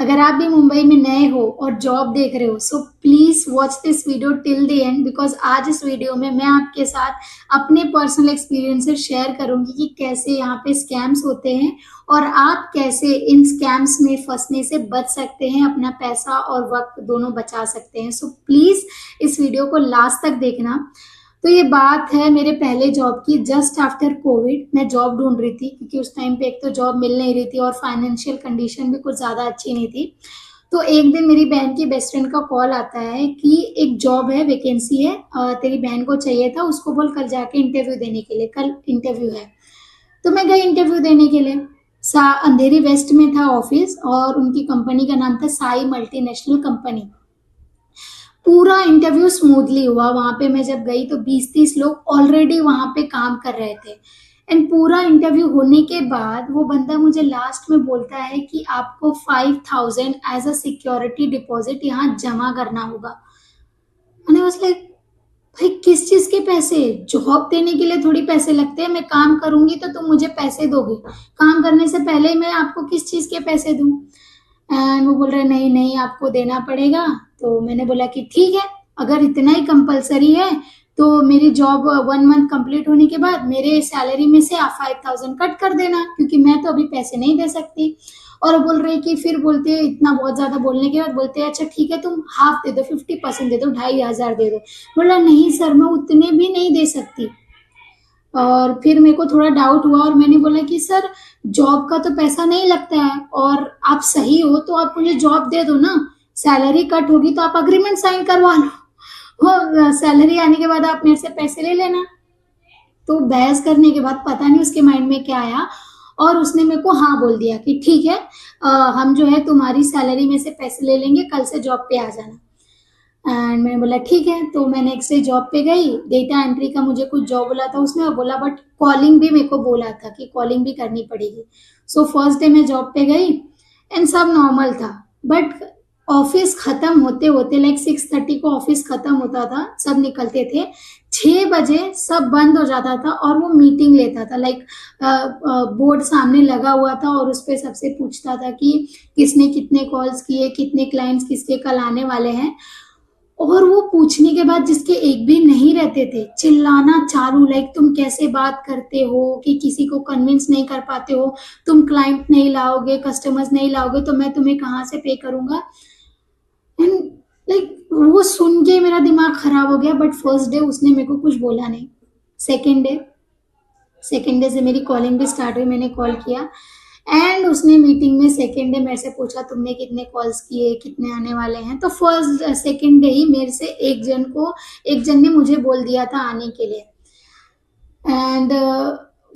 अगर आप भी मुंबई में नए हो और जॉब देख रहे हो so please watch this video till the end, because आज इस वीडियो में मैं आपके साथ अपने पर्सनल एक्सपीरियंसेस शेयर करूंगी कि कैसे यहाँ पे स्कैम्स होते हैं और आप कैसे इन स्कैम्स में फंसने से बच सकते हैं, अपना पैसा और वक्त दोनों बचा सकते हैं। सो प्लीज इस वीडियो को लास्ट तक देखना। तो ये बात है मेरे पहले जॉब की। जस्ट आफ्टर कोविड मैं जॉब ढूंढ रही थी, क्योंकि उस टाइम पे एक तो जॉब मिल नहीं रही थी और फाइनेंशियल कंडीशन भी कुछ ज्यादा अच्छी नहीं थी। तो एक दिन मेरी बहन की बेस्ट फ्रेंड का कॉल आता है कि एक जॉब है, वैकेंसी है, तेरी बहन को चाहिए था, उसको बोल कल जाके इंटरव्यू देने के लिए, कल इंटरव्यू है। तो मैं गई इंटरव्यू देने के लिए। अंधेरी वेस्ट में था ऑफिस और उनकी कंपनी का नाम था साई मल्टीनेशनल कंपनी। पूरा इंटरव्यू स्मूथली हुआ। वहां पे मैं जब गई तो 20-30 लोग ऑलरेडी वहां पे काम कर रहे थे। एंड पूरा इंटरव्यू होने के बाद वो बंदा मुझे लास्ट में बोलता है कि आपको 5000 एज अ सिक्योरिटी डिपॉजिट यहाँ जमा करना होगा। मैंने वाज लाइक, भाई किस चीज के पैसे? जॉब देने के लिए थोड़ी पैसे लगते हैं। मैं काम करूंगी तो तुम मुझे पैसे दोगे, काम करने से पहले ही मैं आपको किस चीज के पैसे दूं? एंड वो बोल रहे नहीं नहीं आपको देना पड़ेगा। तो मैंने बोला कि ठीक है, अगर इतना ही कंपलसरी है तो मेरी जॉब 1 मंथ कंप्लीट होने के बाद मेरे सैलरी में से आप 5000 कट कर देना, क्योंकि मैं तो अभी पैसे नहीं दे सकती। और बोल रहे कि फिर बोलते हैं, इतना बहुत ज्यादा बोलने के बाद बोलते हैं अच्छा ठीक है तुम हाफ दे दो, 50% दे दो, 2500 दे दो। बोला नहीं सर मैं उतने भी नहीं दे सकती। और फिर मेरे को थोड़ा डाउट हुआ और मैंने बोला कि सर जॉब का तो पैसा नहीं लगता है और आप सही हो तो आप मुझे जॉब दे दो ना, सैलरी कट होगी तो आप अग्रीमेंट साइन करवा लो, और सैलरी आने के बाद आप मेरे से पैसे ले लेना। तो बहस करने के बाद पता नहीं उसके माइंड में क्या आया और उसने मेरे को हाँ बोल दिया कि ठीक है, हम जो है तुम्हारी सैलरी में से पैसे ले लेंगे, कल से जॉब पे आ जाना। एंड मैंने बोला ठीक है। तो मैं नेक्स्ट डे जॉब पे गई। डेटा एंट्री का मुझे कुछ जॉब बोला था उसने, और बोला बट कॉलिंग भी मेरे को बोला था कि कॉलिंग भी करनी पड़ेगी। सो फर्स्ट डे मैं जॉब पे गई एंड सब नॉर्मल था। बट ऑफिस खत्म होते होते लाइक 6:30 को ऑफिस खत्म होता था, सब निकलते थे, 6 बजे सब बंद हो जाता था और वो मीटिंग लेता था। लाइक बोर्ड सामने लगा हुआ था और उस पर सबसे पूछता था कि किसने कितने कॉल्स किए, कितने क्लाइंट्स किसके कल आने वाले हैं। और वो पूछने के बाद जिसके एक भी नहीं रहते थे, चिल्लाना चालू, लाइक तुम कैसे बात करते हो कि किसी को कन्विंस नहीं कर पाते हो, तुम क्लाइंट नहीं लाओगे, कस्टमर्स नहीं लाओगे तो मैं तुम्हें कहाँ से पे करूंगा। एंड लाइक वो सुन के मेरा दिमाग खराब हो गया। बट फर्स्ट डे उसने मेरे को कुछ बोला नहीं। सेकेंड डे से मेरी कॉलिंग भी स्टार्ट हुई, मैंने कॉल किया एंड उसने मीटिंग में सेकेंड डे मेरे से पूछा तुमने कितने कॉल्स किए, कितने आने वाले हैं। तो फर्स्ट सेकेंड डे ही मेरे से एक जन ने मुझे बोल दिया था आने के लिए। एंड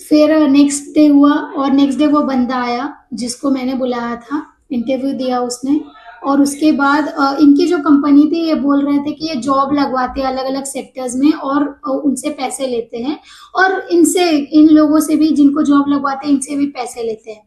फिर नेक्स्ट डे हुआ और नेक्स्ट डे वो बंदा आया जिसको मैंने बुलाया था, इंटरव्यू दिया उसने। और उसके बाद इनकी जो कंपनी थी ये बोल रहे थे कि ये जॉब लगवाते हैं अलग अलग सेक्टर्स में और उनसे पैसे लेते हैं, और इनसे इन लोगों से भी जिनको जॉब लगवाते हैं इनसे भी पैसे लेते हैं।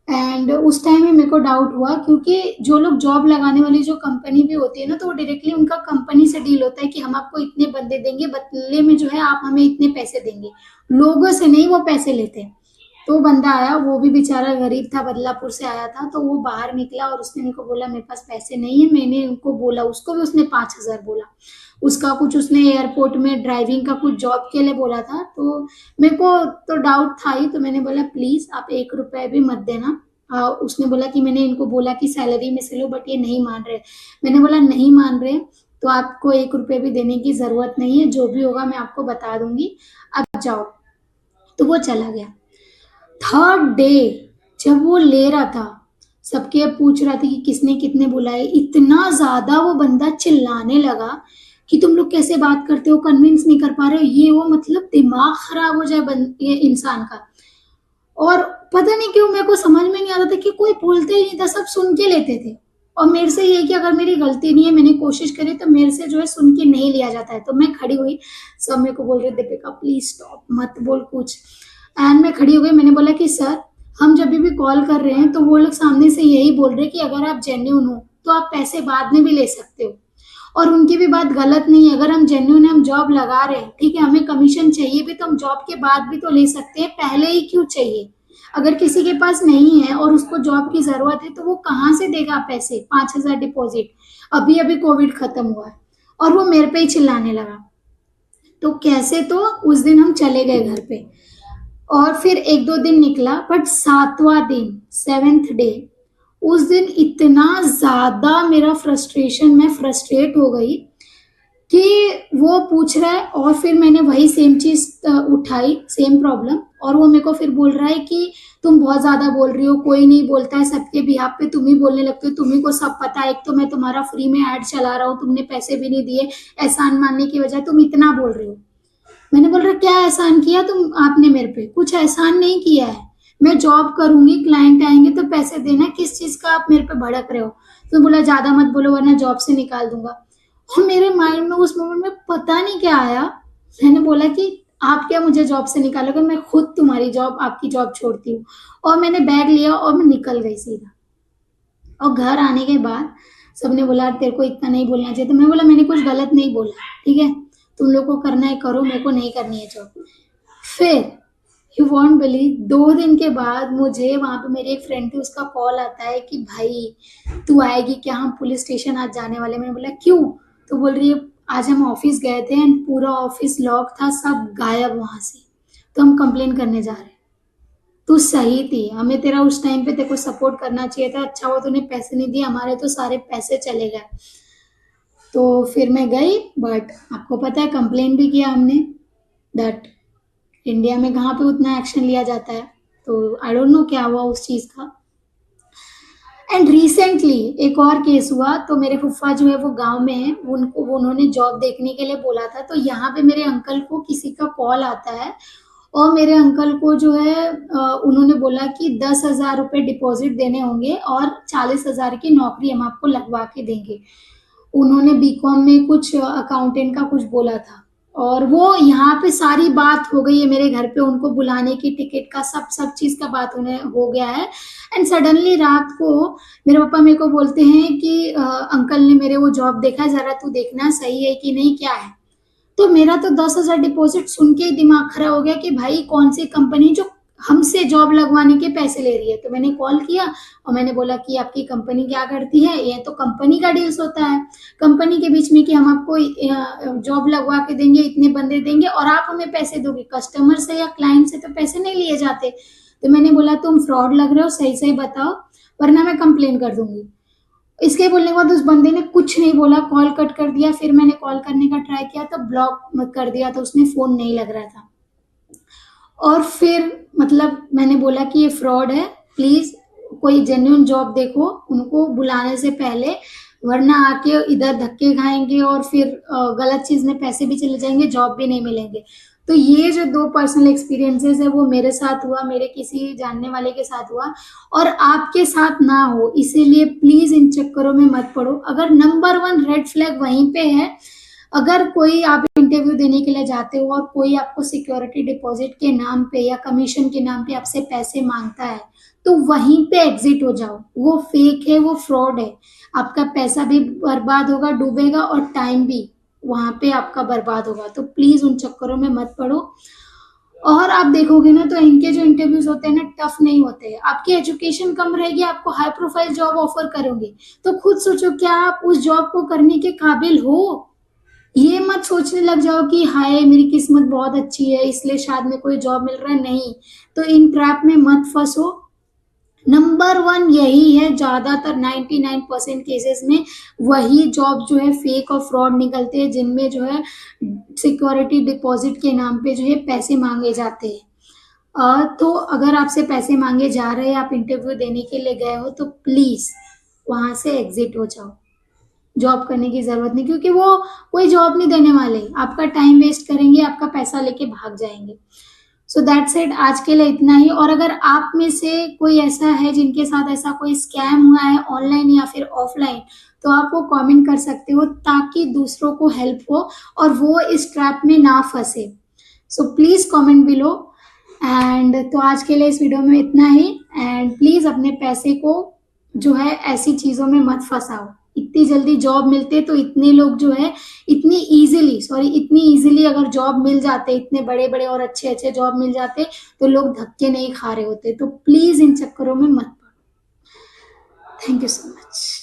एंड उस टाइम में मेरे को डाउट हुआ, क्योंकि जो लोग जॉब लगाने वाली जो कंपनी भी होती है ना, तो वो डायरेक्टली उनका कंपनी से डील होता है कि हम आपको इतने बंदे देंगे, बदले में जो है आप हमें इतने पैसे देंगे, लोगों से नहीं वो पैसे लेते हैं। तो बंदा आया, वो भी बेचारा गरीब था, बदलापुर से आया था। तो वो बाहर निकला और उसने मेरे को बोला मेरे पास पैसे नहीं है। मैंने उनको बोला, उसको भी उसने 5000 बोला। उसका कुछ उसने एयरपोर्ट में ड्राइविंग का कुछ जॉब के लिए बोला था। तो मेरे को तो डाउट था ही, तो मैंने बोला प्लीज आप 1 रुपए भी मत देना। उसने बोला कि मैंने इनको बोला कि सैलरी में से लो, बट ये नहीं मान रहे। मैंने बोला नहीं मान रहे तो आपको 1 रुपए भी देने की जरूरत नहीं है, जो भी होगा मैं आपको बता दूंगी, अब जाओ। तो वो चला गया। थर्ड डे जब वो ले रहा था, सबके पूछ रहा था कि किसने कितने बुलाए, इतना ज्यादा वो बंदा चिल्लाने लगा कि तुम लोग कैसे बात करते हो, कन्विंस नहीं कर पा रहे हो, ये वो, मतलब दिमाग खराब हो जाए ये इंसान का। और पता नहीं क्यों मेरे को समझ में नहीं आता था कि कोई बोलते ही नहीं था, सब सुन के लेते थे। और मेरे से ये कि अगर मेरी गलती नहीं है, मैंने कोशिश करी, तो मेरे से जो है सुन के नहीं लिया जाता है। तो मैं खड़ी हुई, सब मेरे को बोल रहे दीपिका प्लीज स्टॉप, मत बोल कुछ। एंड मैं खड़ी हो गई, मैंने बोला कि सर हम जब भी कॉल कर रहे हैं तो वो लोग सामने से यही बोल रहे कि अगर आप जेन्युइन हो तो आप पैसे बाद में भी ले सकते हो, और उनकी भी बात गलत नहीं है। अगर हम जेन्युइन हम जॉब लगा रहे हैं, ठीक है, हमें कमीशन चाहिए भी तो हम जॉब के बाद भी तो ले सकते हैं, पहले ही क्यों चाहिए? अगर किसी के पास नहीं है और उसको जॉब की जरूरत है तो वो कहाँ से देगा पैसे, 5,000 डिपॉजिट। अभी अभी कोविड खत्म हुआ है और वो मेरे पे ही चिल्लाने लगा। तो कैसे, तो उस दिन हम चले गए घर पे और फिर एक दो दिन निकला, बट सातवां दिन, सेवेंथ डे, उस दिन इतना ज्यादा मेरा फ्रस्ट्रेशन, मैं फ्रस्ट्रेट हो गई कि वो पूछ रहा है और फिर मैंने वही सेम चीज उठाई, सेम प्रॉब्लम, और वो मेरे को फिर बोल रहा है कि तुम बहुत ज्यादा बोल रही हो, कोई नहीं बोलता है, सबके बिहाफ पे तुम ही बोलने लगते हो, तुम्ही को सब पता है, एक तो मैं तुम्हारा फ्री में ऐड चला रहा हूँ, तुमने पैसे भी नहीं दिए, एहसान मानने की बजाय तुम इतना बोल रही हो। मैंने बोल रहा क्या एहसान किया तुम, आपने मेरे पे कुछ एहसान नहीं किया है, मैं जॉब करूंगी, क्लाइंट आएंगे तो पैसे देना, किस चीज का आप मेरे पे भड़क रहे हो। तो बोला ज्यादा मत बोलो वरना जॉब से निकाल दूंगा। और मेरे माइंड में उस मोमेंट में पता नहीं क्या आया, मैंने बोला कि आप क्या मुझे जॉब से निकालोगे, मैं खुद तुम्हारी जॉब, आपकी जॉब छोड़ती हूँ। और मैंने बैग लिया और मैं निकल गई सीधा। और घर आने के बाद सबने बोला तेरे को इतना नहीं बोलना चाहिए, तो मैं बोला मैंने कुछ गलत नहीं बोला, ठीक है, तुम लोग को करना है करो, मेरे को नहीं करनी है जॉब। फिर यू वॉन्ट बिलीव, 2 दिन के बाद मुझे वहां पे मेरी एक फ्रेंड थी, उसका कॉल आता है कि भाई तू आएगी क्या, हम पुलिस स्टेशन आज जाने वाले। मैंने बोला क्यों, तो बोल रही है आज हम ऑफिस गए थे एंड पूरा ऑफिस लॉक था, सब गायब वहां से, तो हम कंप्लेन करने जा रहे हैं। तू सही थी, हमें तेरा उस टाइम पे तेरे को सपोर्ट करना चाहिए था, अच्छा हुआ तूने पैसे नहीं दिए, हमारे तो सारे पैसे चले गए। तो फिर मैं गई, बट आपको पता है कंप्लेन भी किया हमने, दैट इंडिया में कहाँ पे उतना एक्शन लिया जाता है, तो आई डोंट नो क्या हुआ उस चीज का। एंड रिसेंटली एक और केस हुआ, तो मेरे फुफ्फा जो है वो गांव में है, वो उन्होंने जॉब देखने के लिए बोला था, तो यहाँ पे मेरे अंकल को किसी का कॉल आता है और मेरे अंकल को जो है उन्होंने बोला कि 10,000 रुपये डिपॉजिट देने होंगे और 40,000 की नौकरी हम आपको लगवा के देंगे। उन्होंने बीकॉम में कुछ अकाउंटेंट का कुछ बोला था, और वो यहाँ पे सारी बात हो गई है मेरे घर पे, उनको बुलाने की, टिकट का, सब सब चीज का बात उन्हें हो गया है। एंड सडनली रात को मेरे पापा मेरे को बोलते हैं कि अंकल ने मेरे वो जॉब देखा है, जरा तू देखना सही है कि नहीं, क्या है। तो मेरा तो 10,000 डिपॉजिट सुन के ही दिमाग खराब हो गया कि भाई कौन सी कंपनी जो हमसे जॉब लगवाने के पैसे ले रही है। तो मैंने कॉल किया और मैंने बोला कि आपकी कंपनी क्या करती है, ये तो कंपनी का डील्स होता है कंपनी के बीच में कि हम आपको जॉब लगवा के देंगे, इतने बंदे देंगे और आप हमें पैसे दोगे, कस्टमर से या क्लाइंट से तो पैसे नहीं लिए जाते। तो मैंने बोला तुम फ्रॉड लग रहे हो, सही सही बताओ वरना मैं कंप्लेन कर दूंगी। इसके बोलने के बाद उस बंदे ने कुछ नहीं बोला, कॉल कट कर दिया। फिर मैंने कॉल करने का ट्राई किया तो ब्लॉक मत कर दिया, तो उसने फोन नहीं लग रहा था। और फिर मतलब मैंने बोला कि ये फ्रॉड है, प्लीज कोई जेन्युइन जॉब देखो उनको बुलाने से पहले, वरना आके इधर धक्के खाएंगे और फिर गलत चीज में पैसे भी चले जाएंगे, जॉब भी नहीं मिलेंगे। तो ये जो 2 पर्सनल एक्सपीरियंसेस है वो मेरे साथ हुआ, मेरे किसी जानने वाले के साथ हुआ, और आपके साथ ना हो, इसीलिए प्लीज इन चक्करों में मत पड़ो। अगर नंबर 1 रेड फ्लैग वहीं पे है, अगर कोई आप इंटरव्यू देने के लिए जाते हो और कोई आपको सिक्योरिटी डिपॉजिट के नाम पे या कमीशन के नाम पे आपसे पैसे मांगता है, तो वहीं पे एग्जिट हो जाओ। वो फेक है, वो फ्रॉड है, आपका पैसा भी बर्बाद होगा, डूबेगा, और टाइम भी वहां पे आपका बर्बाद होगा। तो प्लीज उन चक्करों में मत पड़ो। और आप देखोगे ना तो इनके जो इंटरव्यूज होते हैं ना, टफ नहीं होते हैं। आपकी एजुकेशन कम रहेगी, आपको हाई प्रोफाइल जॉब ऑफर करोगे, तो खुद सोचो क्या आप उस जॉब को करने के काबिल हो। ये मत सोचने लग जाओ कि हाय मेरी किस्मत बहुत अच्छी है इसलिए शायद में कोई जॉब मिल रहा है, नहीं। तो इन ट्रैप में मत फंसो। नंबर 1 यही है, ज्यादातर 99% केसेस में वही जॉब जो है फेक और फ्रॉड निकलते हैं, जिनमें जो है सिक्योरिटी डिपॉजिट के नाम पे जो है पैसे मांगे जाते हैं। तो अगर आपसे पैसे मांगे जा रहे हैं, आप इंटरव्यू देने के लिए गए हो, तो प्लीज वहां से एग्जिट हो जाओ, जॉब करने की जरूरत नहीं, क्योंकि वो कोई जॉब नहीं देने वाले, आपका टाइम वेस्ट करेंगे, आपका पैसा लेके भाग जाएंगे। सो दैट्स इट, आज के लिए इतना ही। और अगर आप में से कोई ऐसा है जिनके साथ ऐसा कोई स्कैम हुआ है ऑनलाइन या फिर ऑफलाइन, तो आप वो कमेंट कर सकते हो ताकि दूसरों को हेल्प हो और वो इस ट्रैप में ना फंसे। So please comment below. And तो आज के लिए इस वीडियो में इतना ही। एंड प्लीज अपने पैसे को जो है ऐसी चीजों में मत फंसाओ। इतनी जल्दी जॉब मिलते तो इतने लोग जो है इतनी इजीली अगर जॉब मिल जाते, इतने बड़े बड़े और अच्छे अच्छे जॉब मिल जाते, तो लोग धक्के नहीं खा रहे होते। तो प्लीज इन चक्करों में मत पड़ो। Thank you so much.